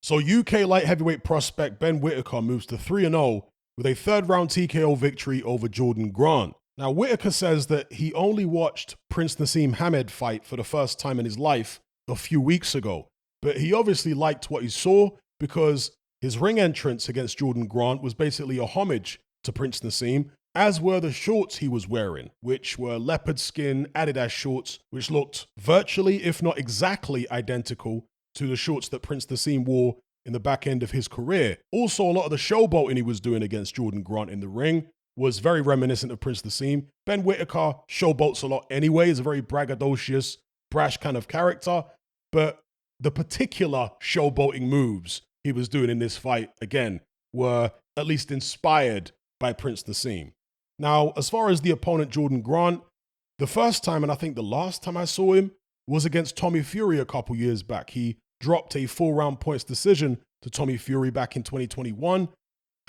So UK light heavyweight prospect Ben Whittaker moves to 3-0 with a third-round TKO victory over Jordan Grant. Now, Whittaker says that he only watched Prince Nassim Hamed fight for the first time in his life a few weeks ago, but he obviously liked what he saw because his ring entrance against Jordan Grant was basically a homage to Prince Nassim, as were the shorts he was wearing, which were leopard skin Adidas shorts, which looked virtually, if not exactly, identical to the shorts that Prince Nassim wore in the back end of his career. Also, a lot of the showboating he was doing against Jordan Grant in the ring was very reminiscent of Prince Nassim. Ben Whittaker showboats a lot anyway. He's a very braggadocious, brash kind of character. But the particular showboating moves he was doing in this fight, again, were at least inspired by Prince Nassim. Now, as far as the opponent Jordan Grant, the first time, and I think the last time I saw him, was against Tommy Fury a couple years back. He dropped a 4-round points decision to Tommy Fury back in 2021.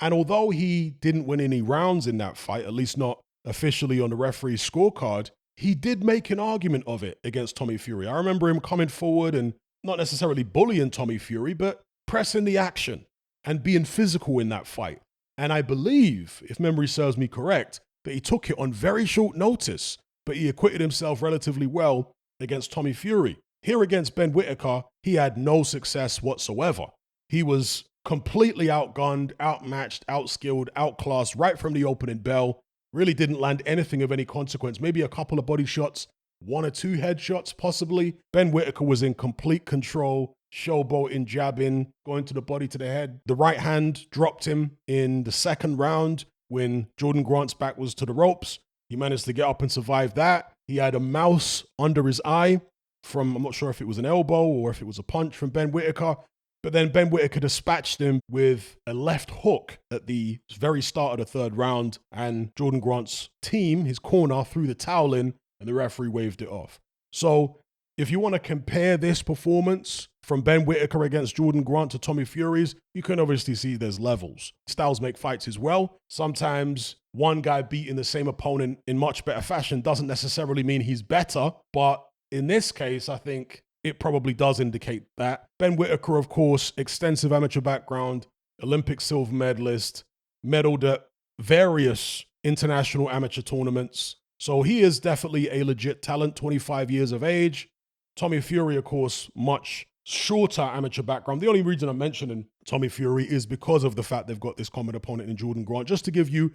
And although he didn't win any rounds in that fight, at least not officially on the referee's scorecard, he did make an argument of it against Tommy Fury. I remember him coming forward and not necessarily bullying Tommy Fury, but pressing the action and being physical in that fight. And I believe, if memory serves me correct, that he took it on very short notice, but he acquitted himself relatively well against Tommy Fury. Here against Ben Whittaker, he had no success whatsoever. He was completely outgunned, outmatched, outskilled, outclassed right from the opening bell. Really didn't land anything of any consequence. Maybe a couple of body shots, 1 or 2 headshots possibly. Ben Whittaker was in complete control, showboating, jabbing, going to the body, to the head. The right hand dropped him in the second round when Jordan Grant's back was to the ropes. He managed to get up and survive that. He had a mouse under his eye from, I'm not sure if it was an elbow or if it was a punch from Ben Whittaker. But then Ben Whittaker dispatched him with a left hook at the very start of the third round, and Jordan Grant's team, his corner, threw the towel in, and the referee waved it off. So if you want to compare this performance from Ben Whittaker against Jordan Grant to Tommy Fury's, you can obviously see there's levels. Styles make fights as well. Sometimes one guy beating the same opponent in much better fashion doesn't necessarily mean he's better, but in this case, I think it probably does indicate that. Ben Whittaker, of course, extensive amateur background, Olympic silver medalist, medaled at various international amateur tournaments. So he is definitely a legit talent, 25 years of age. Tommy Fury, of course, much shorter amateur background. The only reason I'm mentioning Tommy Fury is because of the fact they've got this common opponent in Jordan Grant, just to give you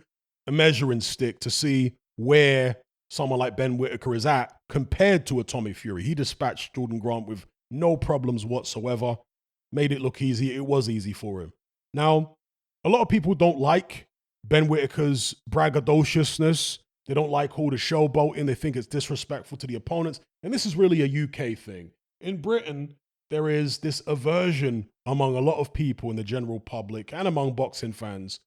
a measuring stick to see where someone like Ben Whittaker is at compared to a Tommy Fury. He dispatched Jordan Grant with no problems whatsoever, made it look easy. It was easy for him. Now, a lot of people don't like Ben Whittaker's braggadociousness. They don't like all the showboating. They think it's disrespectful to the opponents. And this is really a UK thing. In Britain, there is this aversion among a lot of people in the general public and among boxing fans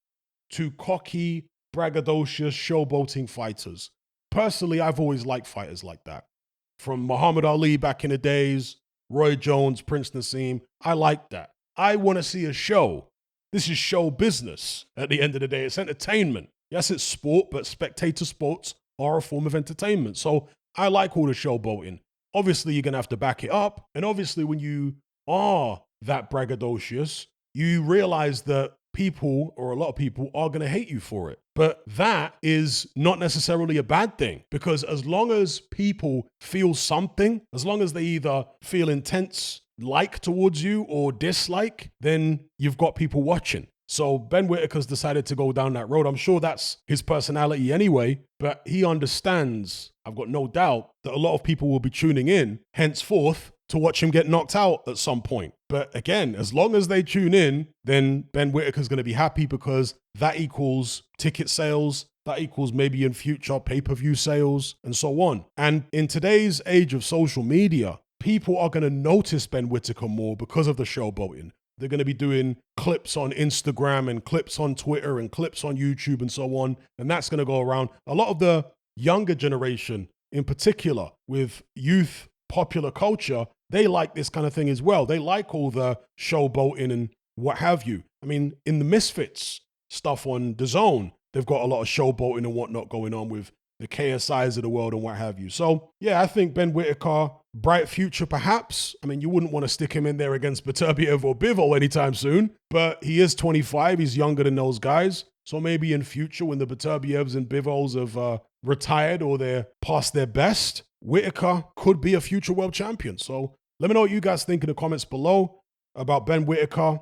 to cocky, braggadocious, showboating fighters. Personally, I've always liked fighters like that. From Muhammad Ali back in the days, Roy Jones, Prince Nassim, I like that. I want to see a show. This is show business at the end of the day. It's entertainment. Yes, it's sport, but spectator sports are a form of entertainment. So I like all the showboating. Obviously, you're going to have to back it up. And obviously, when you are that braggadocious, you realize that people, or a lot of people, are going to hate you for it. But that is not necessarily a bad thing, because as long as people feel something, as long as they either feel intense like towards you or dislike, then you've got people watching. So Ben Whittaker's decided to go down that road. I'm sure that's his personality anyway, but he understands, I've got no doubt, that a lot of people will be tuning in henceforth to watch him get knocked out at some point. But again, as long as they tune in, then Ben Whittaker's going to be happy, because that equals ticket sales, that equals maybe in future pay-per-view sales, and so on. And in today's age of social media, people are going to notice Ben Whittaker more because of the showboating. They're going to be doing clips on Instagram and clips on Twitter and clips on YouTube and so on. And that's going to go around. A lot of the younger generation in particular, with youth popular culture, they like this kind of thing as well. They like all the showboating and what have you. I mean, in the Misfits stuff on DAZN, they've got a lot of showboating and whatnot going on with the KSIs of the world and what have you. So, yeah, I think Ben Whittaker, bright future perhaps. I mean, you wouldn't want to stick him in there against Beterbiev or Bivol anytime soon, but he is 25. He's younger than those guys. So maybe in future when the Beterbievs and Bivols have retired or they're past their best, Whittaker could be a future world champion. So let me know what you guys think in the comments below about Ben Whittaker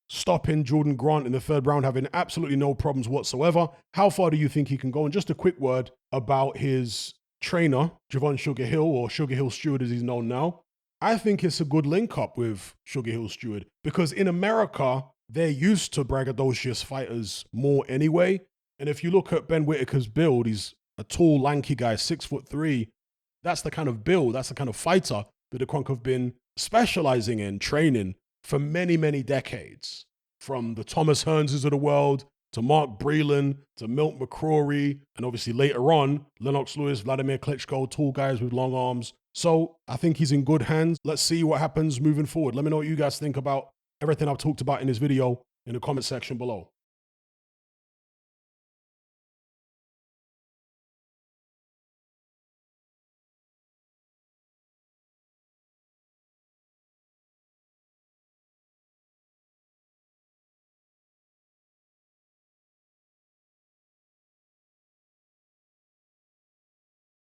stopping Jordan Grant in the third round, having absolutely no problems whatsoever. How far do you think he can go? And just a quick word about his trainer, Javon Sugar Hill, or Sugar Hill Stewart as he's known now. I think it's a good link up with Sugar Hill Stewart because in America, they're used to braggadocious fighters more anyway. And if you look at Ben Whittaker's build, he's a tall, lanky guy, 6'3". That's the kind of build, that's the kind of fighter that the Kronk have been specializing in, training for many, many decades. From the Thomas Hearnses of the world, to Mark Breland, to Milt McCrory, and obviously later on, Lennox Lewis, Vladimir Klitschko, tall guys with long arms. So I think he's in good hands. Let's see what happens moving forward. Let me know what you guys think about everything I've talked about in this video in the comment section below.